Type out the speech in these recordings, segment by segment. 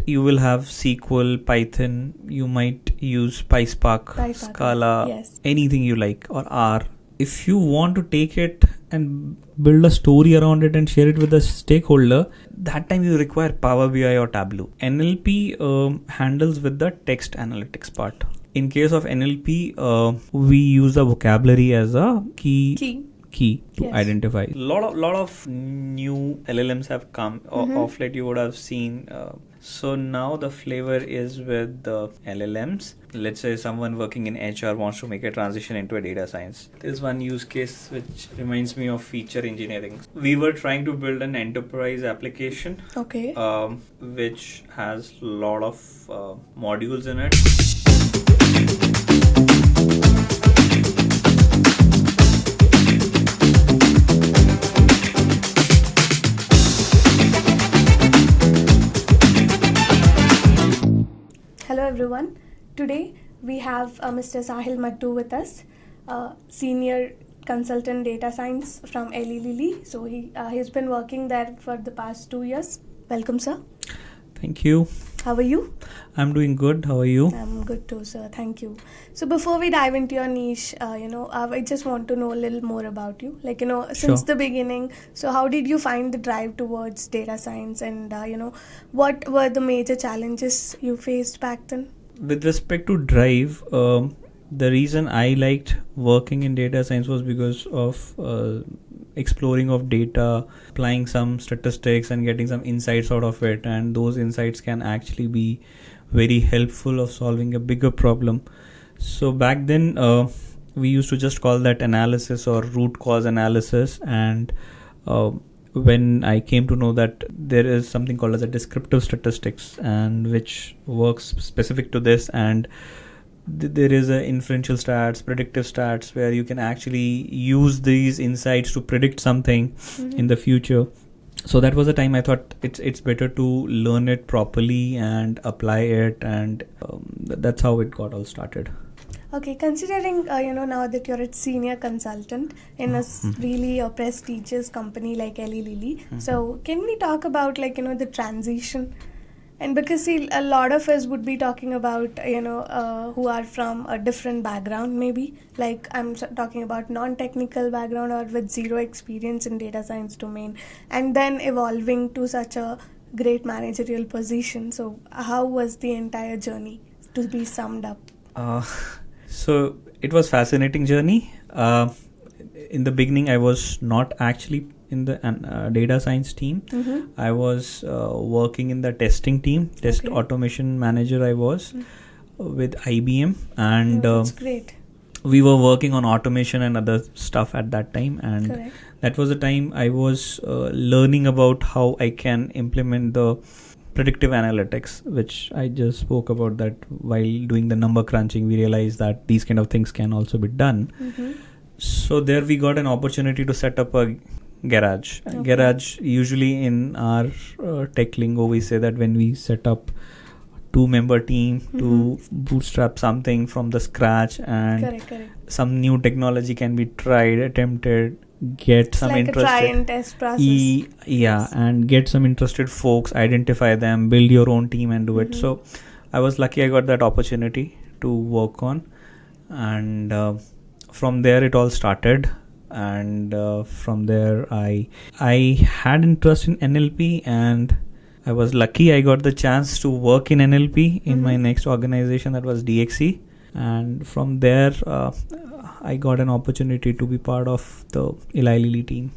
you will have SQL, Python, you might use PySpark, Scala, yes. anything you like, or R. If you want to take it and build a story around it and share it with a stakeholder, that time you require Power BI or Tableau. NLP handles with the text analytics part. In case of NLP, we use the vocabulary as a key to identify. Lot of new LLMs have come. Of late you would have seen. So now the flavor is with the LLMs. Let's say someone working in HR wants to make a transition into a data science. There's one use case which reminds me of feature engineering. We were trying to build an enterprise application, which has a lot of modules in it. Hello everyone. Today we have Mr. Sahil Mattu with us, senior consultant data science from Eli Lilly. So he's been working there for the past 2 years. Welcome, sir. Thank you. How are you? I'm doing good. How are you? I'm good too, sir. Thank you. So before we dive into your niche, I just want to know a little more about you. Since the beginning, so how did you find the drive towards data science, and what were the major challenges you faced back then? With respect to drive, the reason I liked working in data science was because of exploring of data, applying some statistics and getting some insights out of it, and those insights can actually be very helpful of solving a bigger problem. So back then we used to just call that analysis or root cause analysis, and when I came to know that there is something called as a descriptive statistics, and which works specific to this, and there is a inferential stats, predictive stats, where you can actually use these insights to predict something in the future. So that was the time I thought it's better to learn it properly and apply it, and that's how it got all started. Okay, considering now that you're a senior consultant in a really prestigious company like Eli Lilly, so can we talk about the transition? And because a lot of us would be talking about who are from a different background, maybe like I'm talking about non-technical background or with zero experience in data science domain, and then evolving to such a great managerial position. So how was the entire journey to be summed up? So it was fascinating journey. In the beginning, I was not actually in the data science team. I was working in the testing team, test automation manager. I was with IBM, and that's great. We were working on automation and other stuff at that time, and that was the time I was learning about how I can implement the predictive analytics, which I just spoke about, that while doing the number crunching, we realized that these kind of things can also be done. So there we got an opportunity to set up a garage. Garage, usually in our tech lingo, we say that when we set up 2-member team to bootstrap something from the scratch, and some new technology can be tried, attempted, get it's some like interested, a try and test process. And get some interested folks, identify them, build your own team and do it. So I was lucky I got that opportunity to work on, and from there it all started. And from there I had interest in NLP, and I was lucky I got the chance to work in NLP in my next organization, that was DXC. And from there I got an opportunity to be part of the Eli Lilly team.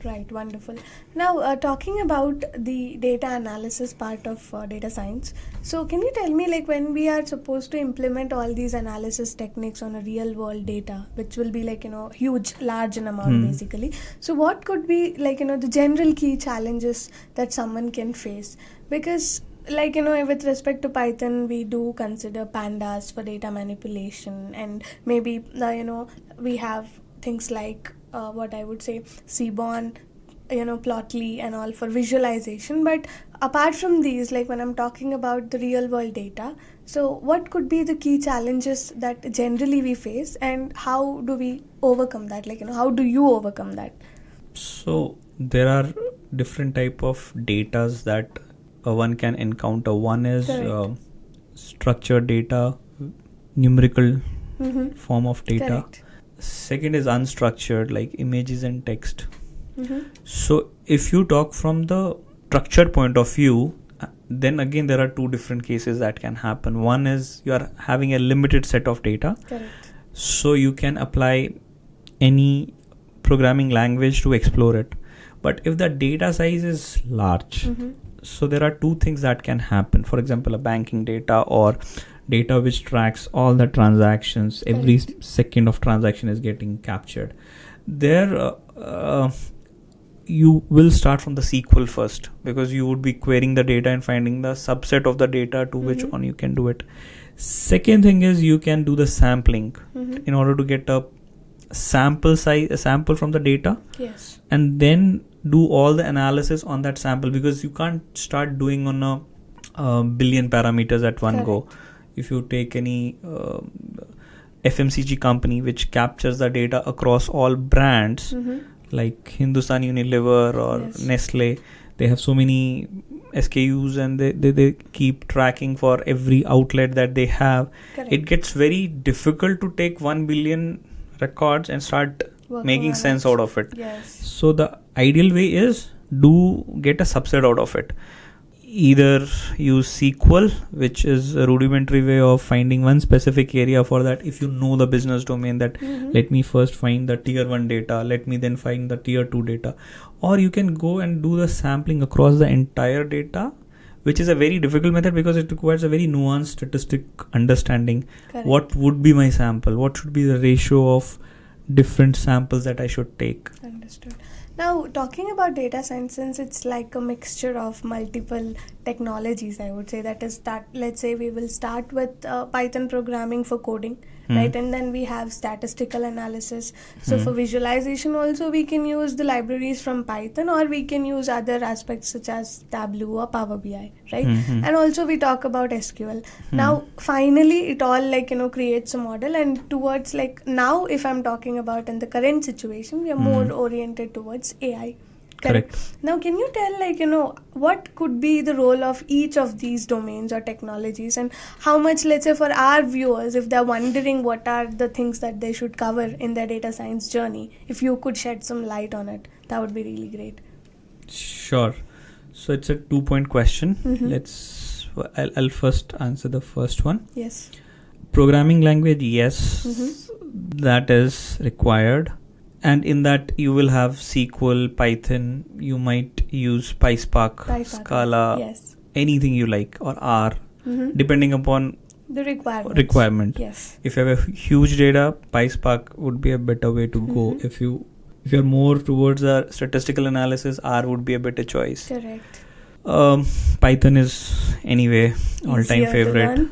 Right, wonderful. Now, talking about the data analysis part of data science, so can you tell me, when we are supposed to implement all these analysis techniques on a real world data, which will be huge, large in amount basically. So what could be the general key challenges that someone can face? Because with respect to Python, we do consider pandas for data manipulation, and maybe, we have things like what I would say Seaborn, Plotly and all for visualization. But apart from these, when I'm talking about the real world data, so what could be the key challenges that generally we face, and how do we overcome that? How do you overcome that? So there are different type of datas that one can encounter. One is Correct. structured data, numerical Mm-hmm. form of data. Correct. Second is unstructured, like images and text. Mm-hmm. So if you talk from the structured point of view, then again there are two different cases that can happen. One is you are having a limited set of data, Correct. so you can apply any programming language to explore it. But if the data size is large, Mm-hmm. so there are two things that can happen. For example, a banking data or data which tracks all the transactions, every Correct. second of transaction is getting captured. There you will start from the SQL first, because you would be querying the data and finding the subset of the data to which Mhm. one you can do it. Second thing is you can do the sampling Mm-hmm. in order to get a sample size, a sample from the data, Yes. and then do all the analysis on that sample, because you can't start doing on a billion parameters at one go. If you take any FMCG company which captures the data across all brands, Mm-hmm. like Hindustan Unilever or Yes. Nestle, they have so many SKUs and they keep tracking for every outlet that they have. Correct. It gets very difficult to take 1 billion records and start Working making on sense it. out of it. Yes. So the ideal way is do get a subset out of it. Either use SQL, which is a rudimentary way of finding one specific area for that. If you know the business domain, that Mm-hmm. let me first find the tier 1 data, let me then find the tier 2 data. Or you can go and do the sampling across the entire data, which is a very difficult method because it requires a very nuanced statistic understanding. Correct. What would be my sample? What should be the ratio of different samples that I should take? Understood. Now, talking about data science, since it's like a mixture of multiple technologies, I would say that is that, let's say we will start with Python programming for coding, right? And then we have statistical analysis. So for visualization also, we can use the libraries from Python, or we can use other aspects such as Tableau or Power BI, right? And also we talk about SQL. Now, finally, it all creates a model, and towards now, if I'm talking about in the current situation, we are more oriented towards AI. Correct. Now, can you tell, what could be the role of each of these domains or technologies, and how much, let's say, for our viewers, if they're wondering what are the things that they should cover in their data science journey, if you could shed some light on it, that would be really great. Sure. So it's a 2-point question. I'll first answer the first one. Yes. Programming language, yes, that is required. And in that you will have SQL, Python, you might use PySpark, Scala, yes, anything you like, or R, depending upon the requirement. Yes. If you have a huge data, PySpark would be a better way to go. If you're more towards a statistical analysis, R would be a better choice. Correct. Python is anyway all-time Easier favorite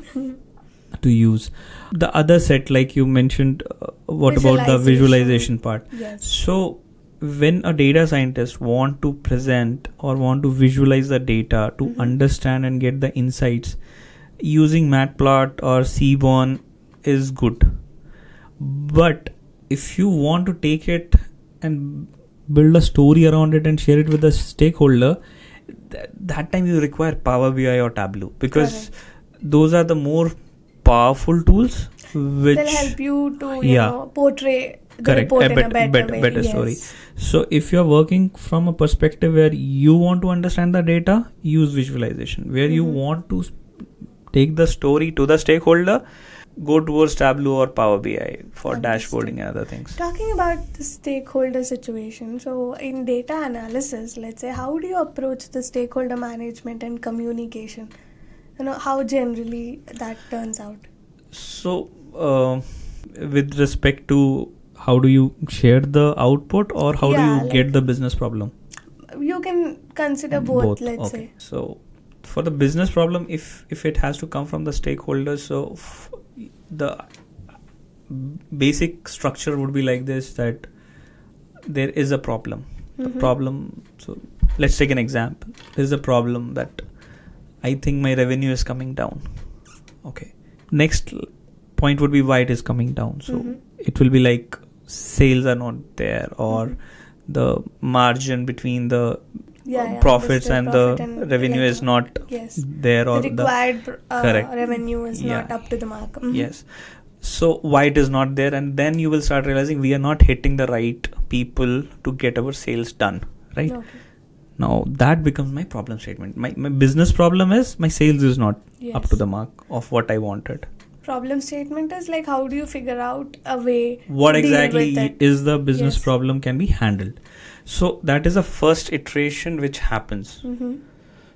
to use. The other set, like you mentioned, what about the visualization part? Yes. So when a data scientist want to present or want to visualize the data to understand and get the insights, using Matplot or Seaborn is good. But if you want to take it and build a story around it and share it with the stakeholder, that time you require Power BI or Tableau, because those are the more powerful tools which they'll help you to portray the report in a better story. So if you're working from a perspective where you want to understand the data, use visualization. Where you want to take the story to the stakeholder, go towards Tableau or Power BI for dashboarding and other things. Talking about the stakeholder situation, so in data analysis, let's say, how do you approach the stakeholder management and communication? How generally that turns out? So with respect to how do you share the output, or how do you get the business problem? You can consider both. Let's say. So for the business problem, if it has to come from the stakeholders, so the basic structure would be like this, that there is a problem. The problem, so let's take an example. There's a problem that I think my revenue is coming down. Okay. Next point would be why it is coming down. So it will be like sales are not there, or the margin between the profits and profit the and revenue is not yes, there, or the required correct revenue is not up to the mark. Yes. So why it is not there, and then you will start realizing we are not hitting the right people to get our sales done, right? Okay. Now that becomes my problem statement. My business problem is my sales is not up to the mark of what I wanted. Problem statement is like, how do you figure out a way what to exactly deal with it? is the business Yes. problem can be handled. So that is the first iteration which happens.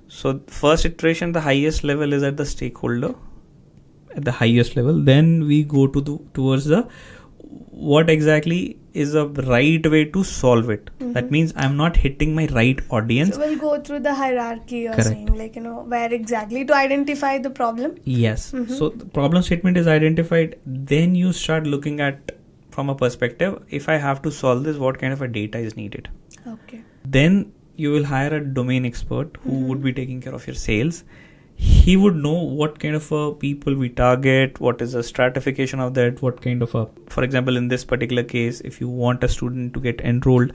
So first iteration, the highest level is at the stakeholder, at the highest level. Then we go to towards the what exactly is a right way to solve it. That means I'm not hitting my right audience. So we'll go through the hierarchy you're Correct. saying, like, where exactly to identify the problem. Yes. So the problem statement is identified. Then you start looking at from a perspective, if I have to solve this, what kind of a data is needed. Okay. Then you will hire a domain expert who would be taking care of your sales. He would know what kind of people we target, what is the stratification of that, what kind of for example, in this particular case, if you want a student to get enrolled,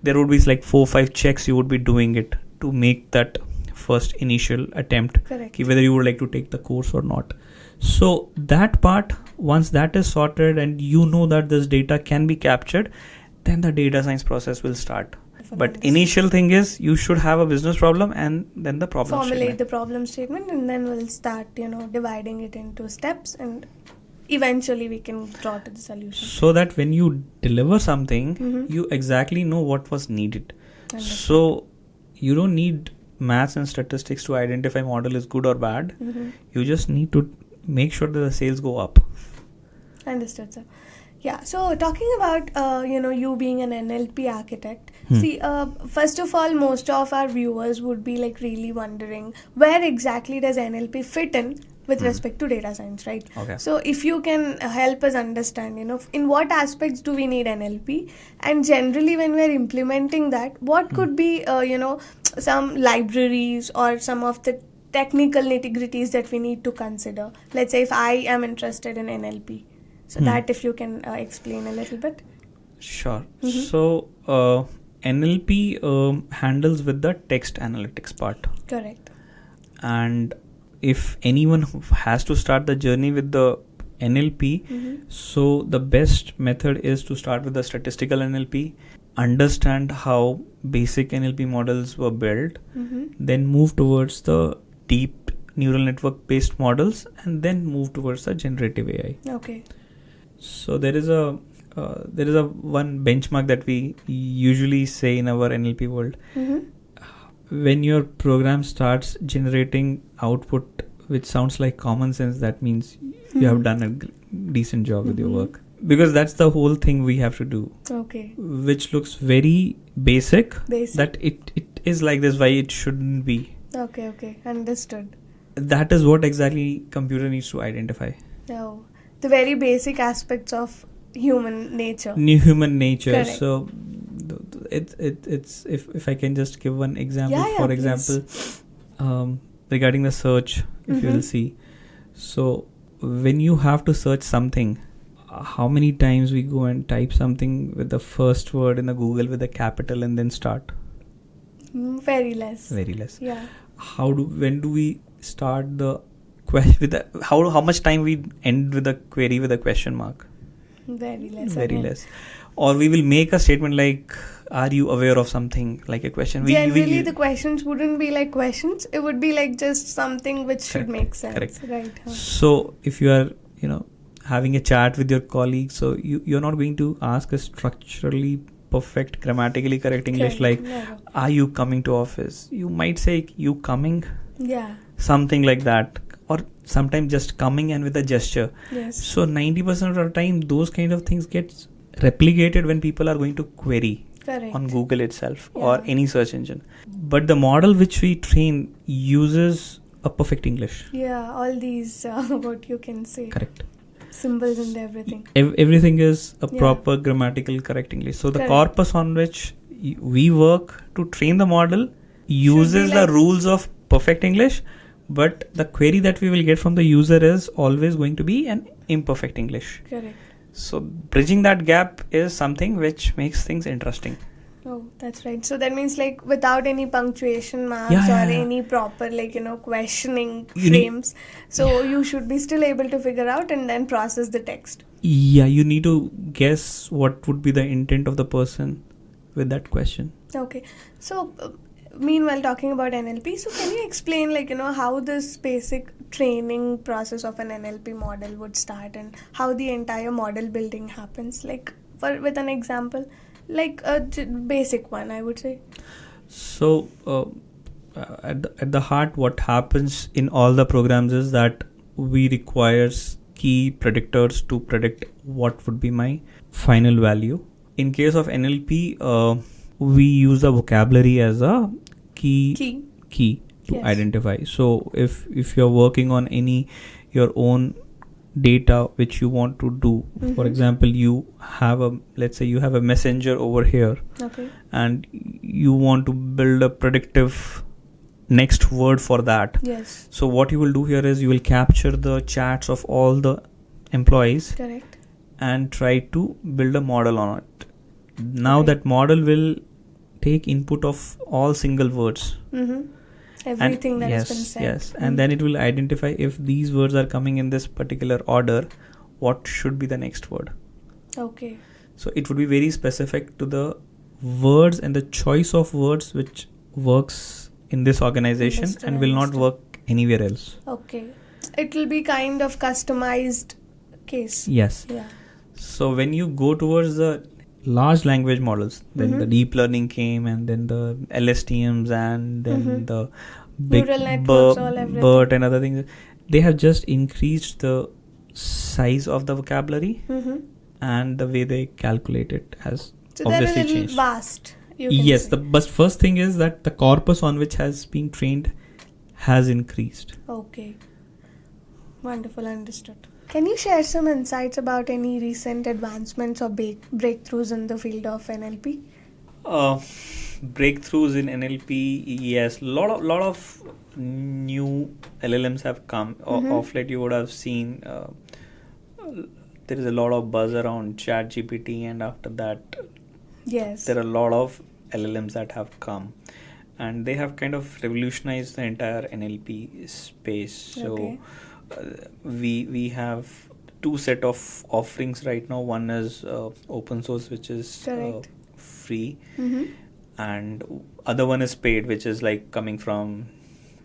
there would be like 4-5 checks you would be doing it to make that first initial attempt. Correct. Whether you would like to take the course or not. So that part, once that is sorted and you know that this data can be captured, then the data science process will start. But initial thing is you should have a business problem and then the problem Formulate statement. the problem statement, and then we'll start, dividing it into steps, and eventually we can draw to the solution. So that when you deliver something, you exactly know what was needed. So you don't need maths and statistics to identify model is good or bad. You just need to make sure that the sales go up. Understood, sir. Yeah, so talking about, you being an NLP architect, see, first of all, most of our viewers would be like really wondering where exactly does NLP fit in with respect to data science, right? Okay. So if you can help us understand, in what aspects do we need NLP, and generally when we're implementing that, what could be, some libraries or some of the technical nitty-gritties that we need to consider. Let's say if I am interested in NLP. So that if you can explain a little bit. Sure. So NLP handles with the text analytics part. Correct. And if anyone has to start the journey with the NLP, so the best method is to start with the statistical NLP, understand how basic NLP models were built, then move towards the deep neural network based models, and then move towards the generative AI. Okay. So there is a one benchmark that we usually say in our NLP world. When your program starts generating output which sounds like common sense, that means you have done a decent job with your work, because that's the whole thing we have to do. Okay. Which looks very basic. That it is like this, why it shouldn't be. Okay, understood. That is what exactly computer needs to identify. Oh, the very basic aspects of human nature. Human nature. Correct. So it's if I can just give one example. For example, regarding the search, if you will see. So when you have to search something, how many times we go and type something with the first word in the Google with a capital and then start? Very less. Yeah. When do we start the question with the how much time we end with a query with a question mark? Very less. Or we will make a statement like, are you aware of something, like a question. Generally the questions wouldn't be like questions, it would be like just something which should make sense. Correct. Right. So if you are having a chat with your colleague, so you're not going to ask a structurally perfect, grammatically correct English like, are you coming to office? You might say, you coming? Yeah. Something like that. Or sometimes just coming and with a gesture. Yes. So 90% of the time, those kind of things get replicated when people are going to query. Correct. On Google itself or any search engine. But the model which we train uses a perfect English. Yeah, all these, what you can say. Correct. Symbols and everything. Everything is a proper grammatical correct English. So the corpus on which we work to train the model uses the rules of perfect English, but the query that we will get from the user is always going to be an imperfect English. Correct. So bridging that gap is something which makes things interesting. Oh, that's right. So that means like without any punctuation marks Yeah. or any proper questioning You need- frames. So you should be still able to figure out and then process the text. Yeah, you need to guess what would be the intent of the person with that question. Okay. So meanwhile talking about NLP, so can you explain how this basic training process of an NLP model would start and how the entire model building happens? Like with an example, like a basic one, I would say. So at the heart, what happens in all the programs is that we requires key predictors to predict what would be my final value. In case of NLP, we use the vocabulary as a key to Yes. identify. So if you're working on your own data which you want to do, for example, let's say you have a messenger over here, Okay. and you want to build a predictive next word for that. Yes. So what you will do here is you will capture the chats of all the employees Correct. and try to build a model on it. Now Okay. that model will take input of all single words. Everything that has been said. Yes, and then it will identify if these words are coming in this particular order, what should be the next word. Okay. So it would be very specific to the words and the choice of words which works in this organization Understood, and will not understood. work anywhere else. Okay. It will be kind of customized case. Yes. Yeah. So when you go towards the large language models, then the deep learning came, and then the LSTMs, and then the big Neural networks, all everything. BERT and other things. They have just increased the size of the vocabulary, and the way they calculate it has So they're a obviously little changed. vast. You can Yes, say. the but first thing is that the corpus on which has been trained has increased. Okay. Wonderful, understood. Can you share some insights about any recent advancements or breakthroughs in the field of NLP? Breakthroughs in NLP, yes, lot of new LLMs have come. Of late, you would have seen there is a lot of buzz around ChatGPT, and after that, Yes. there are a lot of LLMs that have come, and they have kind of revolutionized the entire NLP space. So Okay. we have two set of offerings right now. One is open source, which is Correct. free, and other one is paid, which is like coming from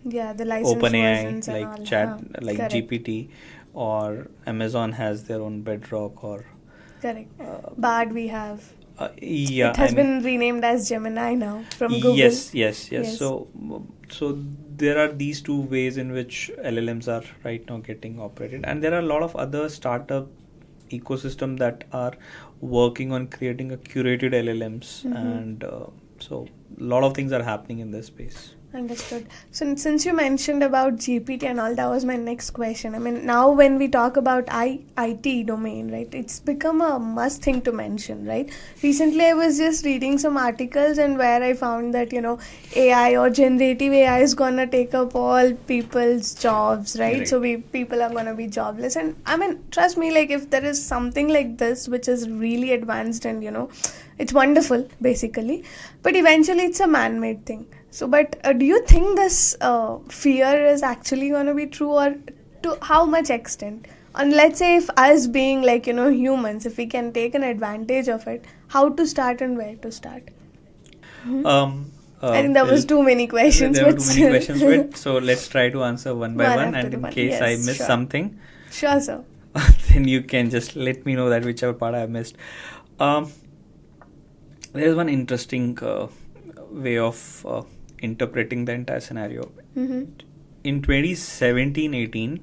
Yeah, the licensed versions OpenAI, and all. like chat, like Correct. GPT, or Amazon has their own Bedrock, or Correct. Bard we have. yeah, It has I mean, been renamed as Gemini now from Google. yes. Yes. So there are these two ways in which LLMs are right now getting operated, and there are a lot of other startup ecosystem that are working on creating a curated LLMs, and so a lot of things are happening in this space. Understood. So since you mentioned about GPT and all, that was my next question. I mean, now when we talk about IT domain, right, it's become a must thing to mention, right? Recently, I was just reading some articles and where I found that, AI or generative AI is gonna take up all people's jobs, right? Right. So people are gonna be jobless. And I mean, trust me, like if there is something like this which is really advanced and, it's wonderful, basically. But eventually, it's a man-made thing. So, but do you think this fear is actually going to be true, or to how much extent? And let's say if us being humans, if we can take an advantage of it, how to start and where to start? I think there was too many questions. There were but too many questions, but so let's try to answer one by One one, after and in one. case Yes, I miss sure. something, Sure, sir. then you can just let me know that whichever part I missed. There is one interesting way of interpreting the entire scenario. In 2017-18,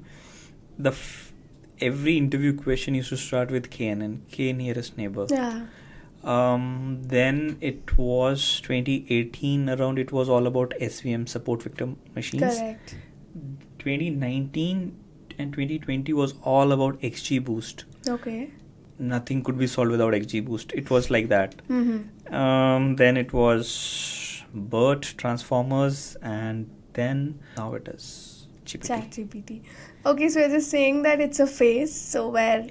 every interview question used to start with KNN, K nearest neighbor. Yeah. Then it was 2018 around, it was all about SVM, support victim machines. Correct. 2019 and 2020 was all about XGBoost. Okay. Nothing could be solved without XGBoost. It was like that. Then it was BERT, Transformers, and then now it is GPT. ChatGPT. Okay, so you're just saying that it's a phase. So where?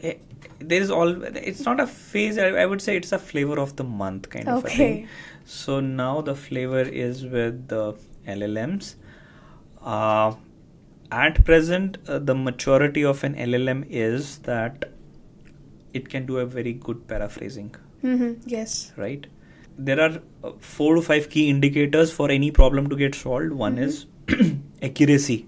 There is it's not a phase. I would say it's a flavor of the month kind of a Okay. thing. So now the flavor is with the LLMs. At present, the maturity of an LLM is that it can do a very good paraphrasing. Yes. Right? There are 4 to 5 key indicators for any problem to get solved. One is accuracy.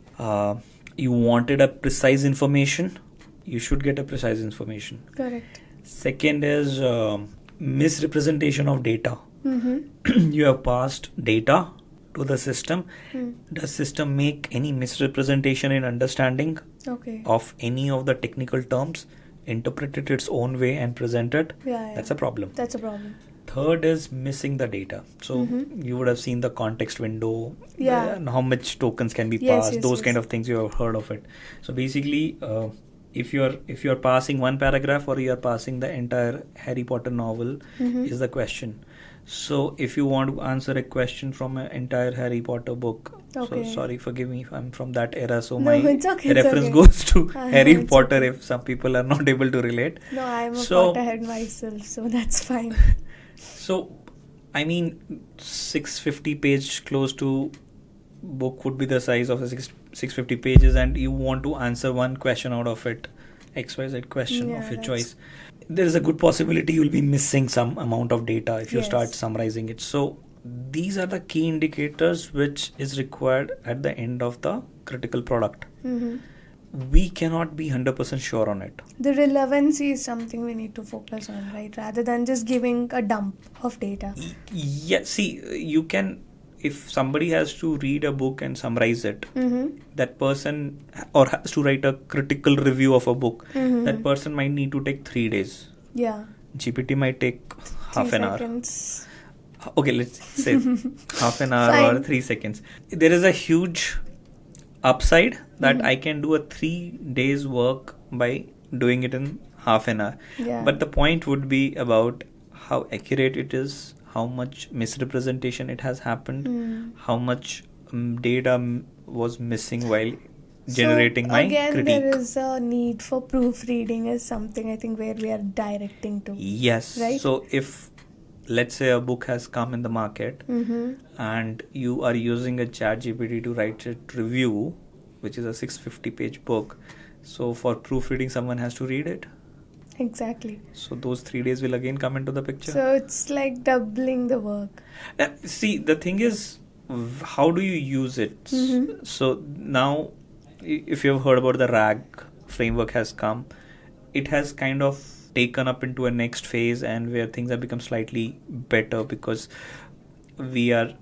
You wanted a precise information, you should get a precise information. Correct. Second is misrepresentation of data. You have passed data to the system. Does system make any misrepresentation in understanding of any of the technical terms, interpret it its own way and present it? That's a problem. Third is missing the data. So you would have seen the context window, and how much tokens can be passed, those kind of things. You have heard of it. So basically, if you're passing one paragraph or you're passing the entire Harry Potter novel is the question. So if you want to answer a question from an entire Harry Potter book, so sorry, forgive me if I'm from that era, so my reference goes to Harry Potter if some people are not able to relate. No, I'm a Potterhead myself, so that's fine. So, I mean, 650 page close to book would be the size of the 650 pages, and you want to answer one question out of it, XYZ question of your choice. There is a good possibility you will be missing some amount of data if you start summarizing it. So, these are the key indicators which is required at the end of the critical product. We cannot be 100% sure on it. The relevancy is something we need to focus on, right? Rather than just giving a dump of data. Yeah, see, you can, if somebody has to read a book and summarize it, that person, or has to write a critical review of a book, that person might need to take 3 days. Yeah. GPT might take half an hour. Okay, let's say half an hour or 3 seconds. There is a huge upside that I can do a 3 days work by doing it in half an hour. But the point would be about how accurate it is, how much misrepresentation it has happened, how much data was missing while generating my again, critique. There is a need for proofreading is something I think where we are directing to. Yes. Right? So if, let's say, a book has come in the market and you are using a ChatGPT to write a review, which is a 650 page book, so for proofreading someone has to read it. Exactly. So those 3 days will again come into the picture. So it's like doubling the work. See, the thing is, how do you use it? So now, if you've heard about the RAG framework has come, it has kind of taken up into a next phase, and where things have become slightly better because we are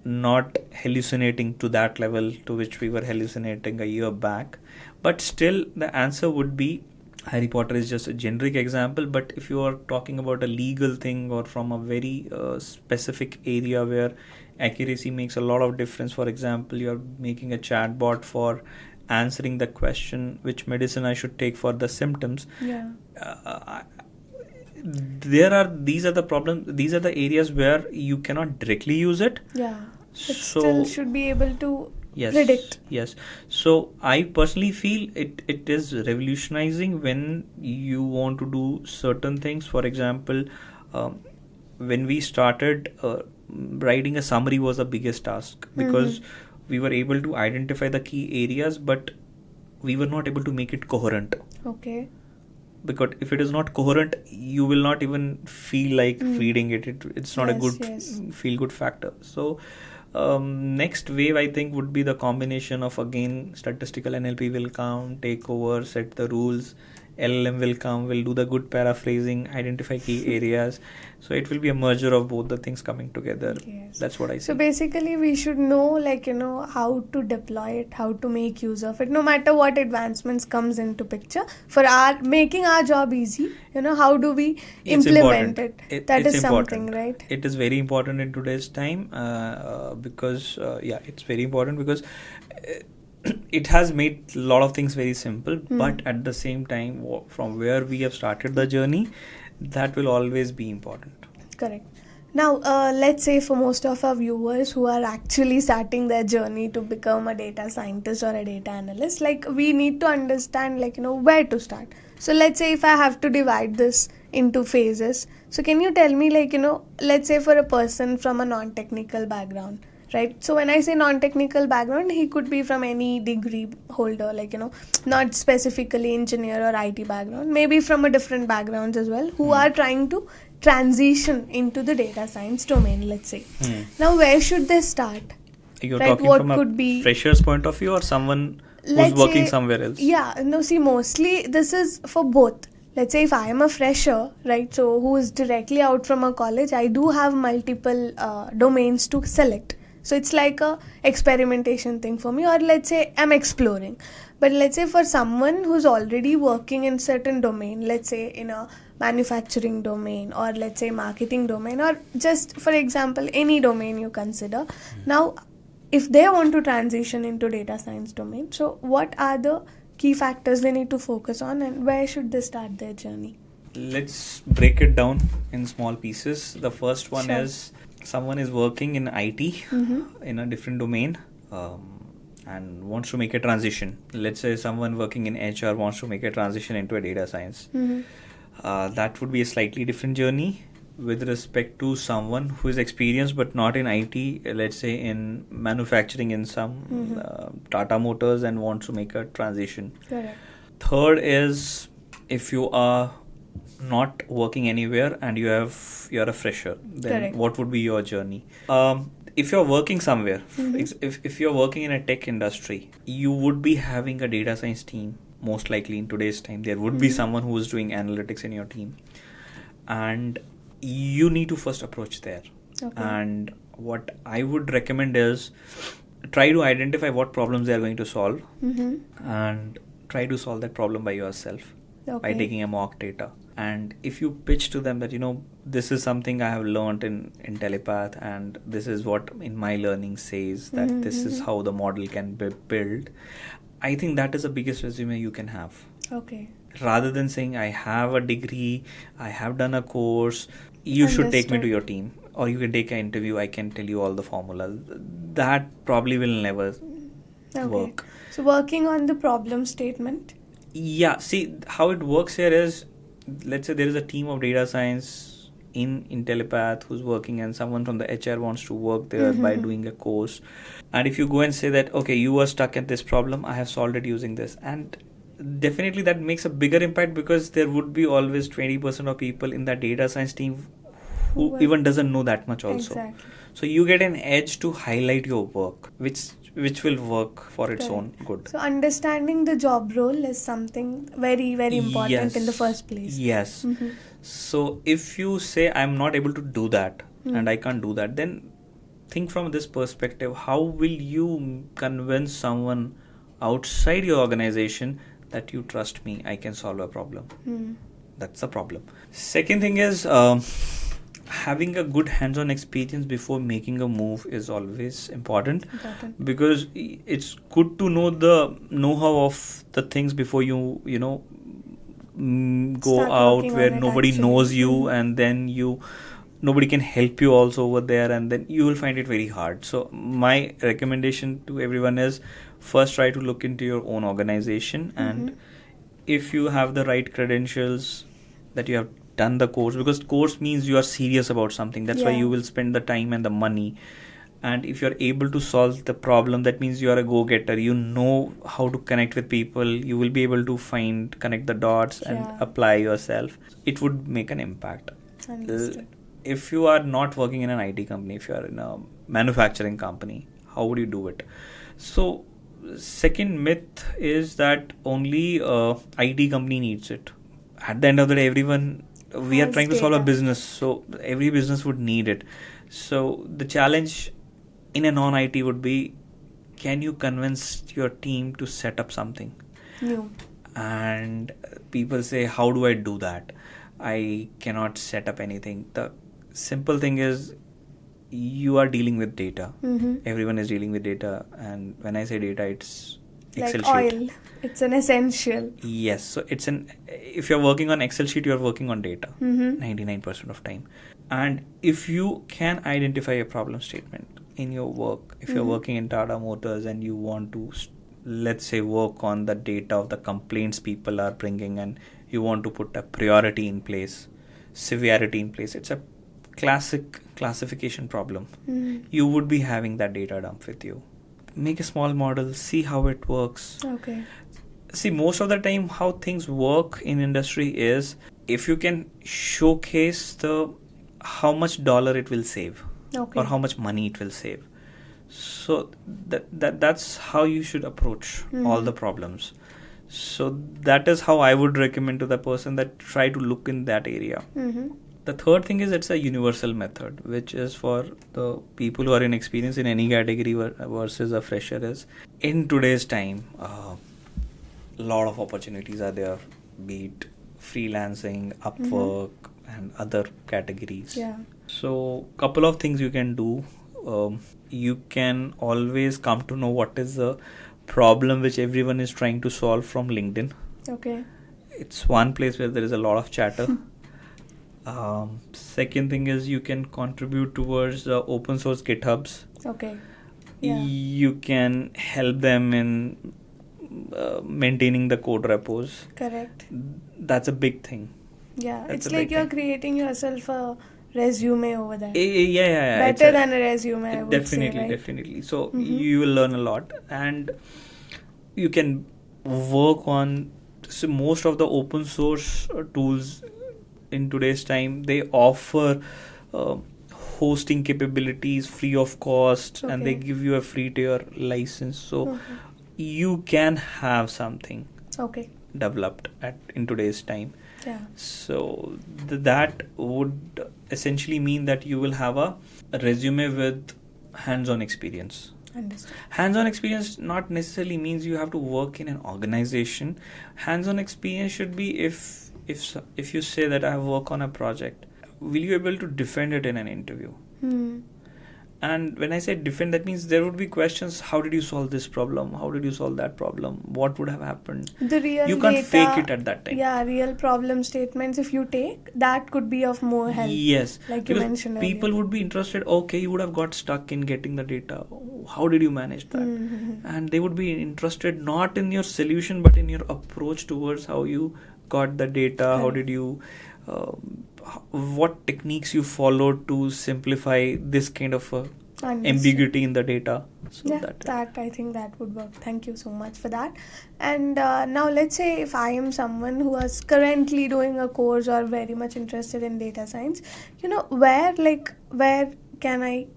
not hallucinating to that level to which we were hallucinating a year back. But still, the answer would be Harry Potter is just a generic example. But if you are talking about a legal thing or from a very specific area where accuracy makes a lot of difference, for example, you are making a chatbot for answering the question which medicine I should take for the symptoms. These are the problems, these are the areas where you cannot directly use it. But still should be able to predict. Yes. So I personally feel it is revolutionizing when you want to do certain things. For example, when we started, writing a summary was the biggest task because we were able to identify the key areas, but we were not able to make it coherent. Because if it is not coherent, you will not even feel like reading it. It's not a good feel-good factor. So next wave, I think, would be the combination of, again, statistical NLP will come, take over, set the rules. LLM will come, will do the good paraphrasing, identify key areas. So it will be a merger of both the things coming together. That's what I see. So basically we should know, how to deploy it, how to make use of it, no matter what advancements comes into picture for making our job easy. How do we implement it? That is something, right? It is very important in today's time because it's very important because it has made a lot of things very simple, but at the same time, from where we have started the journey, that will always be important. Correct. Now, let's say for most of our viewers who are actually starting their journey to become a data scientist or a data analyst, like we need to understand, like, where to start. So let's say if I have to divide this into phases, so can you tell me, like, let's say for a person from a non-technical background, right? So when I say non-technical background, he could be from any degree holder, like, not specifically engineer or IT background, maybe from a different backgrounds as well, who are trying to transition into the data science domain, let's say. Now, where should they start? You're Right, talking what from could a be- fresher's point of view or someone who's Let's working say- somewhere else? Yeah, no, see, mostly this is for both. Let's say if I am a fresher, right, so who is directly out from a college, I do have multiple domains to select. So it's like a experimentation thing for me, or let's say I'm exploring. But let's say for someone who's already working in certain domain, let's say in a manufacturing domain, or let's say marketing domain, or just for example any domain you consider. Now, if they want to transition into data science domain, so what are the key factors they need to focus on, and where should they start their journey? Let's break it down in small pieces. The first one Sure. is someone is working in IT in a different domain and wants to make a transition. Let's say someone working in HR wants to make a transition into a data science. That would be a slightly different journey with respect to someone who is experienced but not in IT, let's say in manufacturing in some Tata Motors, and wants to make a transition. Correct. Third is if you are not working anywhere and you're a fresher, then Correct. what would be your journey? If you're working somewhere, if you're working in a tech industry, you would be having a data science team. Most likely in today's time, there would be someone who is doing analytics in your team, and you need to first approach there. Okay. And what I would recommend is try to identify what problems they are going to solve, and try to solve that problem by yourself by taking a mock data. And if you pitch to them that this is something I have learned in Intellipaat, and this is what in my learning says that this is how the model can be built, I think that is the biggest resume you can have. Okay. Rather than saying I have a degree, I have done a course, you should take me Understood. to your team, or you can take an interview, I can tell you all the formulas. That probably will never work. So working on the problem statement. Yeah, see how it works here is, let's say there is a team of data science in Intellipaat who's working, and someone from the HR wants to work there by doing a course. And if you go and say that, okay, you were stuck at this problem, I have solved it using this, and definitely that makes a bigger impact, because there would be always 20% of people in that data science team who even doesn't know that much also. Exactly. So you get an edge to highlight your work, which will work for its own good. So understanding the job role is something very, very important in the first place. Yes. So if you say I'm not able to do that and I can't do that, then think from this perspective, how will you convince someone outside your organization that you trust me, I can solve a problem? That's the problem. Second thing is having a good hands-on experience before making a move is always important. Because it's good to know the know-how of the things before you go Start out working where on it nobody actually. knows you, and then nobody can help you also over there, and then you will find it very hard. So my recommendation to everyone is first try to look into your own organization, and if you have the right credentials, that you have done the course, because course means you are serious about something, that's why you will spend the time and the money. And if you're able to solve the problem, that means you are a go-getter, you know how to connect with people, you will be able to connect the dots and apply yourself. It would make an impact. Understood. If you are not working in an IT company, if you are in a manufacturing company, how would you do it? So second myth is that only IT company needs it. At the end of the day, we are trying to solve a business, so every business would need it. So the challenge in a non-IT would be, can you convince your team to set up something new? And people say, how do I do that? I cannot set up anything. The simple thing is, you are dealing with data. Everyone is dealing with data, and when I say data, it's Excel like sheet. Oil, it's an essential. Yes, so if you're working on Excel sheet, you're working on data 99% of time. And if you can identify a problem statement in your work, if you're working in Tata Motors and you want to, let's say, work on the data of the complaints people are bringing, and you want to put a priority in place, severity in place, it's a classic classification problem. You would be having that data dump with you. Make a small model, see how it works. Okay. See, most of the time how things work in industry is if you can showcase the how much dollar it will save, Okay. or how much money it will save. So that's how you should approach all the problems. So that is how I would recommend to the person that try to look in that area. The third thing is it's a universal method, which is for the people who are inexperienced in any category versus a fresher. Is in today's time, a lot of opportunities are there, be it freelancing, Upwork, and other categories. Yeah. So couple of things you can do. You can always come to know what is the problem which everyone is trying to solve from LinkedIn. Okay. It's one place where there is a lot of chatter. Second thing is you can contribute towards the open source GitHubs. Okay. Yeah. You can help them in maintaining the code repos. Correct. That's a big thing. Yeah. That's It's a like big you're thing. creating yourself a resume over there. Yeah. Better than a resume, I would Definitely, say, right? definitely. So you will learn a lot, and you can work on. So most of the open source tools in today's time, they offer hosting capabilities free of cost, and they Okay. give you a free tier license. So you can have something Okay. developed in today's time. Yeah. So that would essentially mean that you will have a resume with hands-on experience. Understood. Hands-on experience not necessarily means you have to work in an organization. Hands-on experience should be if you say that I have worked on a project, will you be able to defend it in an interview? And when I say defend, that means there would be questions. How did you solve this problem? How did you solve that problem? What would have happened? The real You can't data, fake it at that time. Yeah, real problem statements, if you take, that could be of more help. Yes, Like you because mentioned people earlier. would be interested. Okay, you would have got stuck in getting the data. How did you manage that? And they would be interested not in your solution but in your approach towards how you got the data. How did you what techniques you followed to simplify this kind of ambiguity in the data. So Yeah, that I think that would work. Thank you so much for that. And now let's say if I am someone who is currently doing a course or very much interested in data science, where can I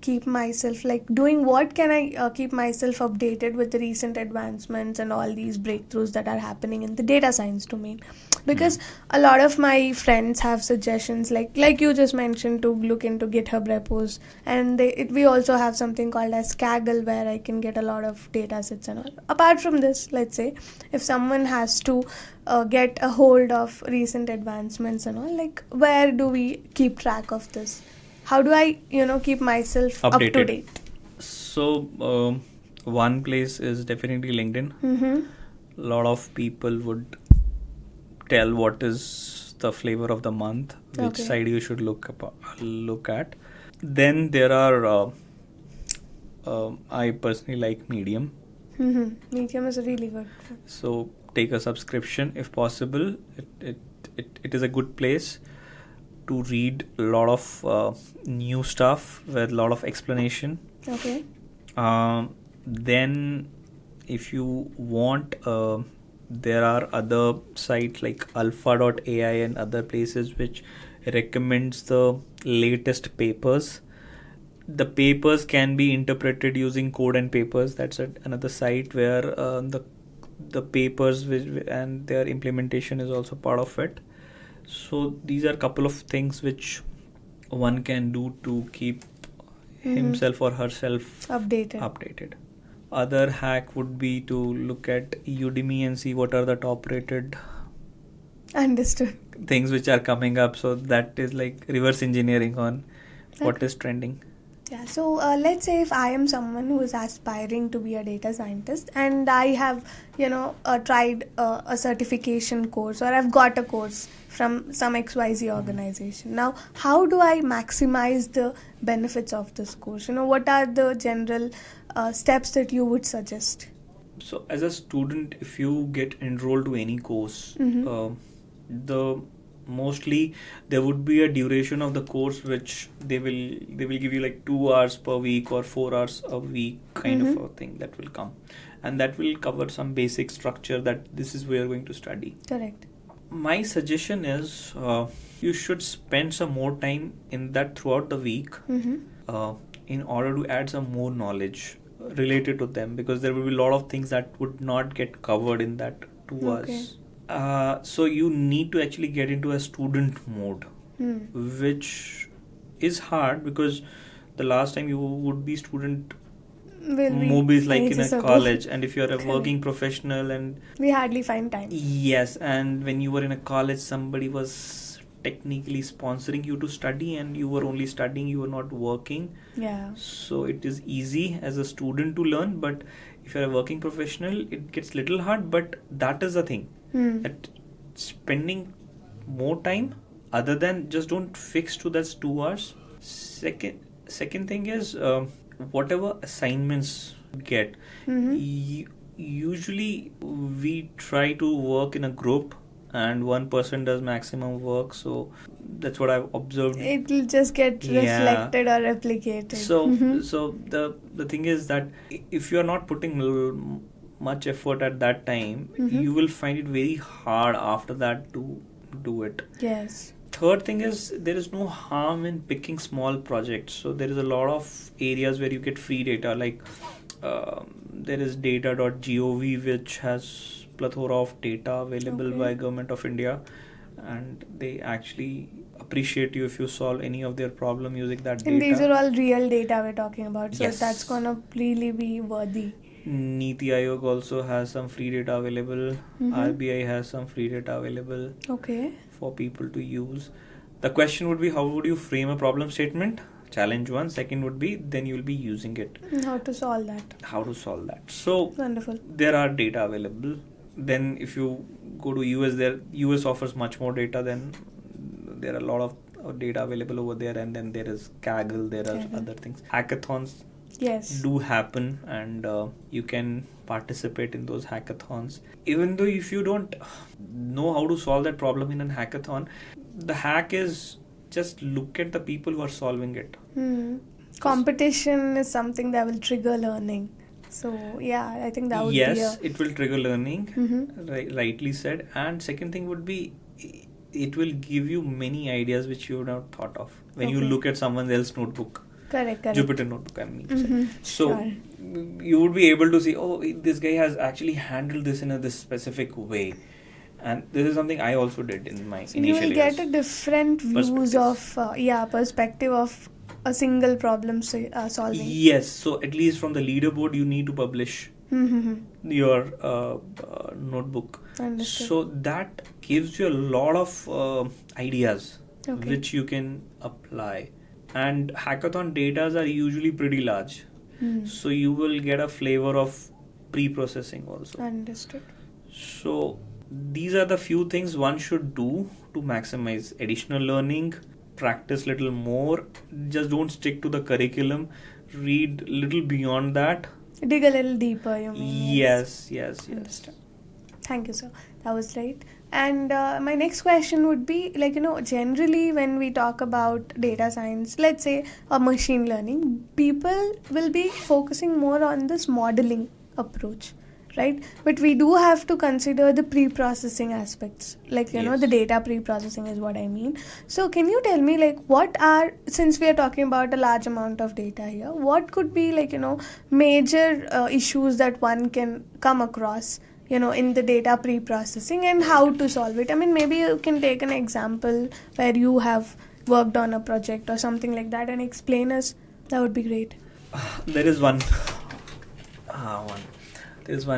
keep myself, doing what can I keep myself updated with the recent advancements and all these breakthroughs that are happening in the data science domain? Because a lot of my friends have suggestions like you just mentioned, to look into GitHub repos, and we also have something called as Kaggle, where I can get a lot of data sets and all. Apart from this, let's say if someone has to get a hold of recent advancements and all, where do we keep track of this? How do I keep myself up to date? So one place is definitely LinkedIn. A lot of people would tell what is the flavor of the month, which side you should look at. Then there are I personally like Medium. Medium is really good. So take a subscription if possible. It is a good place to read a lot of new stuff with a lot of explanation. Okay. Then if you want, there are other sites like alpha.ai and other places which recommends the latest papers. The papers can be interpreted using Code and Papers. That's another site where the papers and their implementation is also part of it. So these are a couple of things which one can do to keep himself or herself updated. Other hack would be to look at Udemy and see what are the top rated Understood. things which are coming up. So that is like reverse engineering on what is trending. Yeah, so let's say if I am someone who is aspiring to be a data scientist and I have, tried a certification course, or I've got a course from some XYZ organization. Now, how do I maximize the benefits of this course? What are the general steps that you would suggest? So as a student, if you get enrolled to any course, the mostly there would be a duration of the course which they will give you like 2 hours per week or 4 hours a week kind of a thing that will come, and that will cover some basic structure that this is where you're going to study. Correct. My suggestion is you should spend some more time in that throughout the week in order to add some more knowledge related to them, because there will be a lot of things that would not get covered in that 2 hours. So you need to actually get into a student mode, which is hard because the last time you would be student movies like in a college, and if you're a working professional, and we hardly find time. Yes, and when you were in a college, somebody was technically sponsoring you to study and you were only studying, you were not working. Yeah. So it is easy as a student to learn, but if you're a working professional, it gets little hard. But that is the thing, that spending more time other than just don't fix to that's 2 hours. Second thing is whatever assignments you get, usually we try to work in a group and one person does maximum work, so that's what I've observed. It will just get reflected or replicated. So the thing is that if you're not putting much effort at that time, you will find it very hard after that to do it. Yes. Third thing is there is no harm in picking small projects. So there is a lot of areas where you get free data, like there is data.gov, which has plethora of data available by Government of India, and they actually appreciate you if you solve any of their problem using that data. And these are all real data we're talking about, so that's gonna really be worthy. Niti Aayog also has some free data available. RBI has some free data available for people to use. The question would be, how would you frame a problem statement? Challenge 1. Second would be, then you will be using it. How to solve that. So wonderful. There are data available. Then if you go to US offers much more data. Then there are a lot of data available over there, and then there is Kaggle, there are other things. Hackathons do happen, and you can participate in those hackathons. Even though if you don't know how to solve that problem in a hackathon, the hack is just look at the people who are solving it. Competition is something that will trigger learning. So yeah, I think that would be it will trigger learning, rightly said. And second thing would be, it will give you many ideas which you have not thought of when you look at someone else's notebook. Correct. Jupyter notebook, I mean. So you would be able to see, oh, this guy has actually handled this in this specific way. And this is something I also did in my initial years. You will get a different views of perspective of a single problem solving. Yes, so at least from the leaderboard you need to publish your notebook. Understood. So that gives you a lot of ideas which you can apply. And hackathon datas are usually pretty large. So you will get a flavor of pre-processing also. Understood. So these are the few things one should do to maximize additional learning. Practice little more. Just don't stick to the curriculum. Read little beyond that. Dig a little deeper, you mean? Yes. Understood. Thank you, sir. That was right. And my next question would be, generally when we talk about data science, let's say machine learning, people will be focusing more on this modeling approach, right? But we do have to consider the pre-processing aspects, the data pre-processing is what I mean. So can you tell me, since we are talking about a large amount of data here, what could be major issues that one can come across in the data pre-processing, and how to solve it? I mean, maybe you can take an example where you have worked on a project or something like that and explain us. That would be great. There is one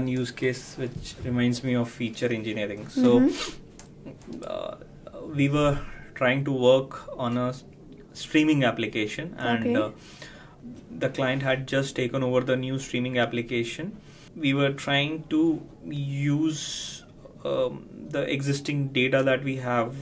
use case which reminds me of feature engineering. So we were trying to work on a streaming application, and the client had just taken over the new streaming application. We were trying to use the existing data that we have,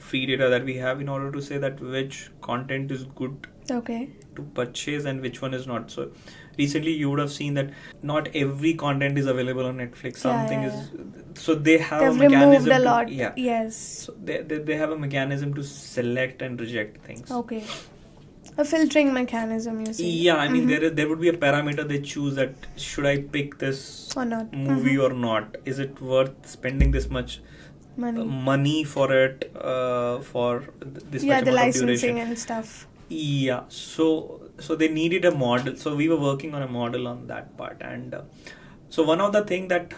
free data that we have, in order to say that which content is good Okay. to purchase and which one is not. So recently you would have seen that not every content is available on Netflix. Something is, so they have They've a mechanism removed a lot. yeah. Yes. So they have a mechanism to select and reject things. Okay. A filtering mechanism, you see. Yeah, I mean there would be a parameter they choose that should I pick this Or not. movie or not? Is it worth spending this much money for it, for this much the amount of licensing duration and stuff. Yeah, so they needed a model. So we were working on a model on that part, and so one of the thing that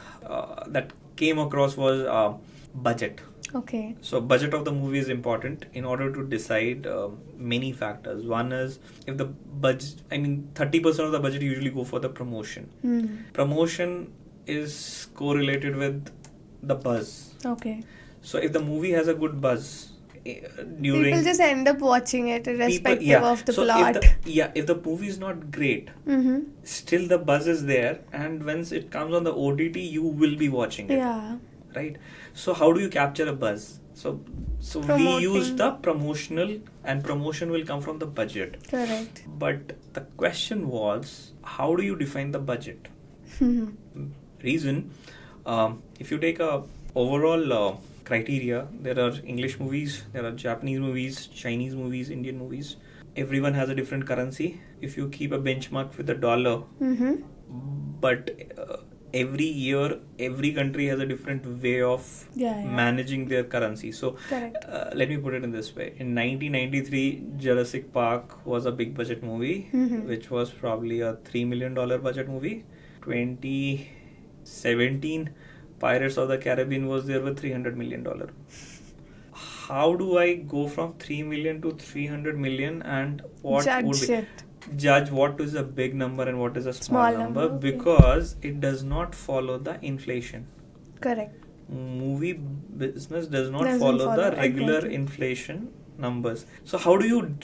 came across was budget. Okay. So budget of the movie is important in order to decide many factors. One is if the budget, 30% of the budget usually go for the promotion. Promotion is correlated with the buzz. Okay. So if the movie has a good buzz, during people just end up watching it irrespective of the plot. If the movie is not great, still the buzz is there, and once it comes on the OTT, you will be watching it. Yeah. Right? So how do you capture a buzz? So we use the promotional, and promotion will come from the budget. Correct. But the question was, how do you define the budget? Reason, if you take a overall criteria, there are English movies, there are Japanese movies, Chinese movies, Indian movies. Everyone has a different currency. If you keep a benchmark with the dollar, but every year, every country has a different way of managing their currency. So let me put it in this way. In 1993, Jurassic Park was a big budget movie, which was probably a $3 million budget movie. 2017, Pirates of the Caribbean was there with $300 million. How do I go from 3 million to 300 million, and what judge what is a big number and what is a small number? Okay. Because it does not follow the inflation. Correct. Movie business does not follow the regular inflation numbers. So how do you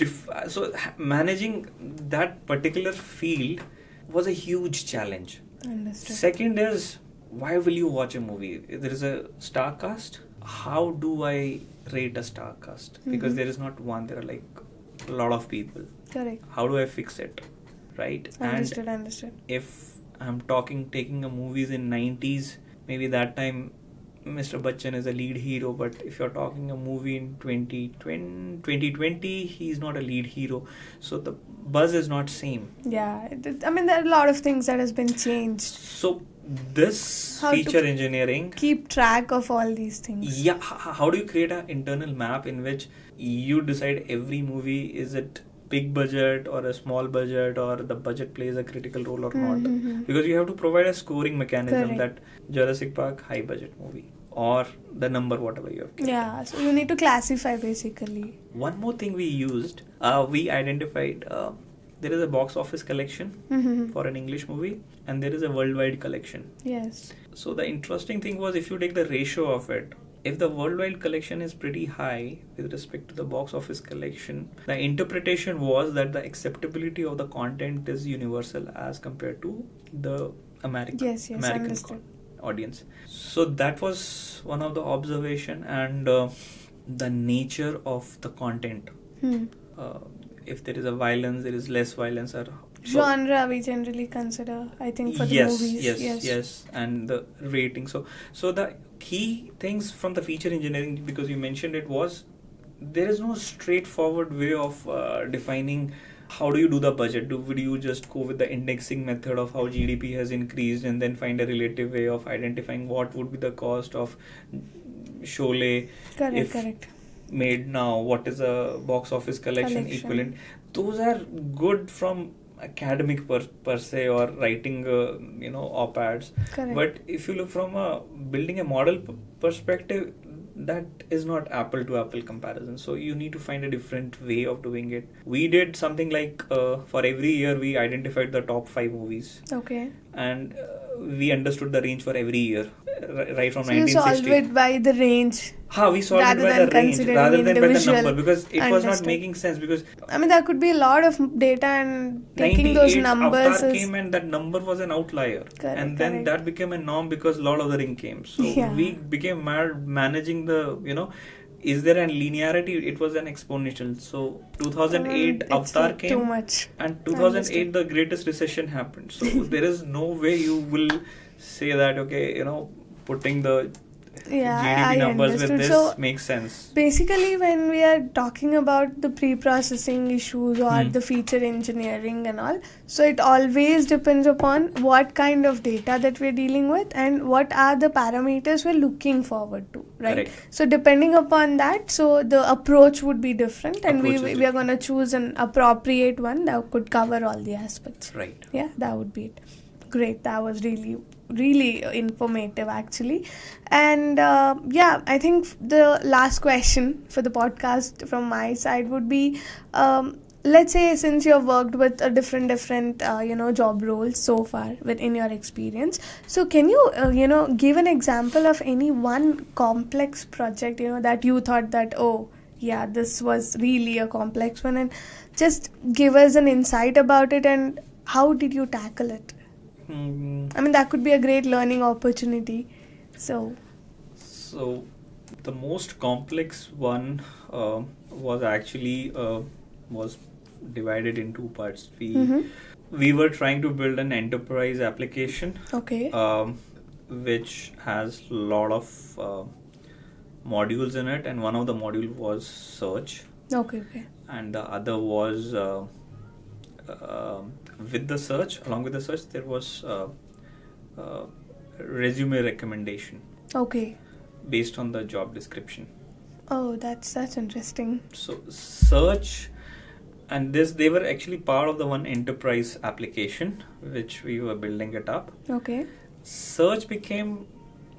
so managing that particular field was a huge challenge. Understood. Second is, why will you watch a movie? If there is a star cast, how do I rate a star cast? Because there is not one, there are like a lot of people. Correct. How do I fix it? Right? Understood. If I'm taking a movies in 90s, maybe that time Mr. Bachchan is a lead hero, but if you're talking a movie in 2020, he's not a lead hero. So the buzz is not same. Yeah, there are a lot of things that has been changed. So this feature engineering, keep track of all these things. Yeah, how do you create an internal map in which you decide every movie, is it big budget or a small budget, or the budget plays a critical role or not? Because you have to provide a scoring mechanism. That Jurassic Park high budget movie, or the number whatever you have given. Yeah, so you need to classify basically. One more thing we used, we identified there is a box office collection for an English movie, and there is a worldwide collection. Yes. So the interesting thing was, if you take the ratio of it, if the worldwide collection is pretty high with respect to the box office collection, the interpretation was that the acceptability of the content is universal as compared to the American audience. So that was one of the observation, and the nature of the content. If there is a violence, there is less violence, or genre we generally consider, I think, for the movies. Yes, and the rating. So the key things from the feature engineering, because you mentioned it, was there is no straightforward way of defining how do you do the budget. Would you just go with the indexing method of how GDP has increased and then find a relative way of identifying what would be the cost of Sholay? Correct. Made now, what is a box office collection equivalent? Those are good from academic per se, or writing op-ads. But if you look from building a model perspective, that is not apple to apple comparison. So you need to find a different way of doing it. We did something like for every year we identified the top 5 movies. Okay. And we understood the range for every year, right from 1960. You solved it by the range. We solved Rather it by than the range considering rather than by the individual. number, because it was not Understood. making sense, because I mean, there could be a lot of data, and taking those 98 numbers Avatar is came and that number was an outlier. Correct, And then correct. that became a norm because Lord of the Ring came. So Yeah. we became managing the, is there a linearity? It was an exponential. So 2008 It's Avatar like came. too much. And 2008 Understood. the greatest recession happened. So there is no way you will say that, okay, putting the Yeah, GDP I numbers with understood. this So makes sense. basically, when we are talking about the pre-processing issues or Hmm. the feature engineering and all, so it always depends upon what kind of data that we're dealing with and what are the parameters we're looking forward to, right? Correct. So depending upon that, so the approach would be different, and Approach is we are going to choose an appropriate one that could cover all the aspects. Right. Yeah, that would be it. Great, that was really informative actually. And I think the last question for the podcast from my side would be, let's say, since you've worked with a different job roles so far within your experience, so can you give an example of any one complex project that you thought that, oh yeah, this was really a complex one, and just give us an insight about it, and how did you tackle it? I mean, that could be a great learning opportunity. So the most complex one was actually was divided in two parts. We were trying to build an enterprise application, okay. which has a lot of modules in it, and one of the module was search, Okay. and the other was along with the search, there was resume recommendation Okay. based on the job description. Oh, that's interesting. So search and this, they were actually part of the one enterprise application which we were building it up. Okay. Search became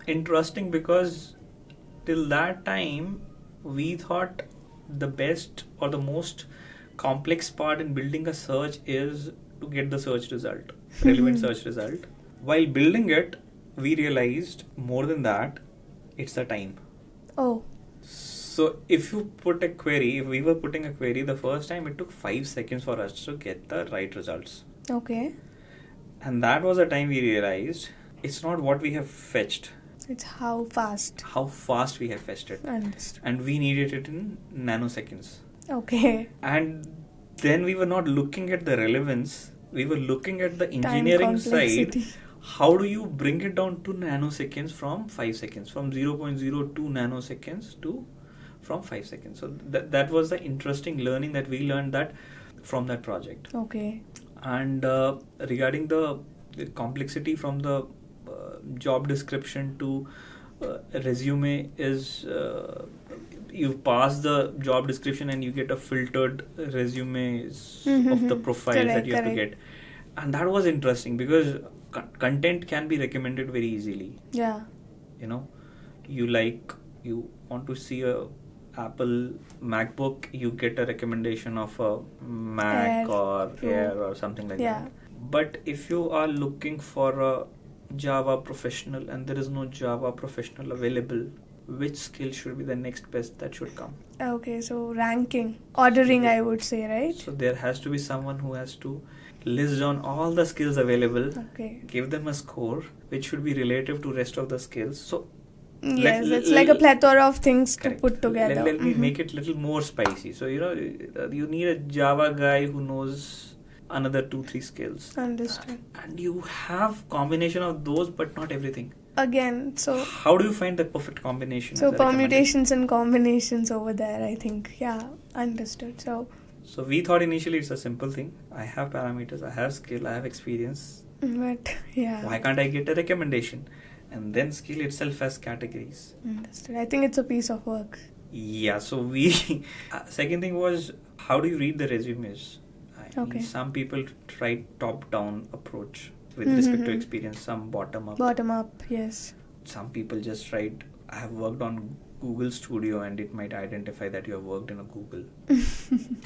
interesting because till that time we thought the best or the most complex part in building a search is to get the search result, relevant search result. While building it, we realized more than that, it's the time. Oh. So if we were putting a query, the first time it took 5 seconds for us to get the right results. Okay. And that was the time we realized it's not what we have fetched. It's how fast we have fetched it. Understood. And we needed it in nanoseconds. Okay. And then we were not looking at the relevance, we were looking at the engineering side. How do you bring it down to nanoseconds from 5 seconds, from 0.02 nanoseconds to from 5 seconds? So that was the interesting learning that we learned that from that project. Okay. And regarding the complexity from the job description to resume is you pass the job description and you get a filtered resumes of the profiles that you have to get. And that was interesting because content can be recommended very easily. Yeah. You want to see a Apple MacBook, you get a recommendation of a Mac or Air or something like that. But if you are looking for a Java professional and there is no Java professional available, which skill should be the next best that should come? Okay, so ordering, I would say, right? So there has to be someone who has to list down all the skills available, give them a score which should be relative to rest of the skills. So yes, it's like a plethora of things to put together. Let me make it a little more spicy. So you need a Java guy who knows another 2-3 skills. Understood. And you have combination of those, but not everything. Again, so how do you find the perfect combination? So permutations and combinations over there, I think. Yeah, understood. So we thought initially it's a simple thing. I have parameters, I have skill, I have experience. But yeah. Why can't I get a recommendation? And then skill itself has categories. Understood. I think it's a piece of work. Yeah, so we... second thing was, how do you read the resumes? Some people try top-down approach with respect to experience, some bottom-up. Bottom-up, yes. Some people just write, I have worked on Google Studio, and it might identify that you have worked in a Google.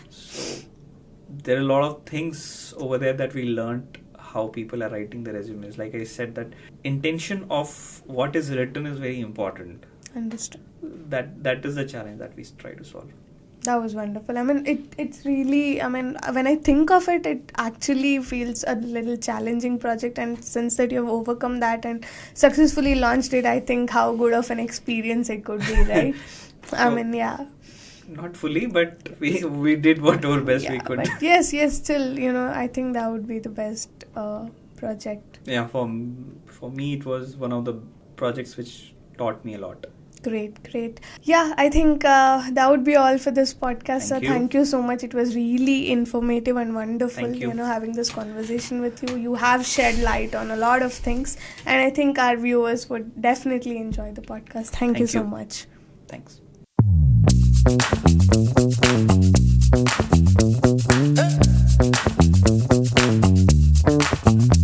So there are a lot of things over there that we learned how people are writing the resumes. Like I said, that intention of what is written is very important. Understood. that is the challenge that we try to solve. That was wonderful. I mean, it's really, I mean, when I think of it, it actually feels a little challenging project. And since that you've overcome that and successfully launched it, I think how good of an experience it could be, right? I mean, yeah. Not fully, but we did whatever best we could. But yes, still, I think that would be the best project. Yeah, for me, it was one of the projects which taught me a lot. Great. Yeah, I think that would be all for this podcast. Thank you so much. It was really informative and wonderful, having this conversation with you. You have shed light on a lot of things, and I think our viewers would definitely enjoy the podcast. Thank you so much. Thanks.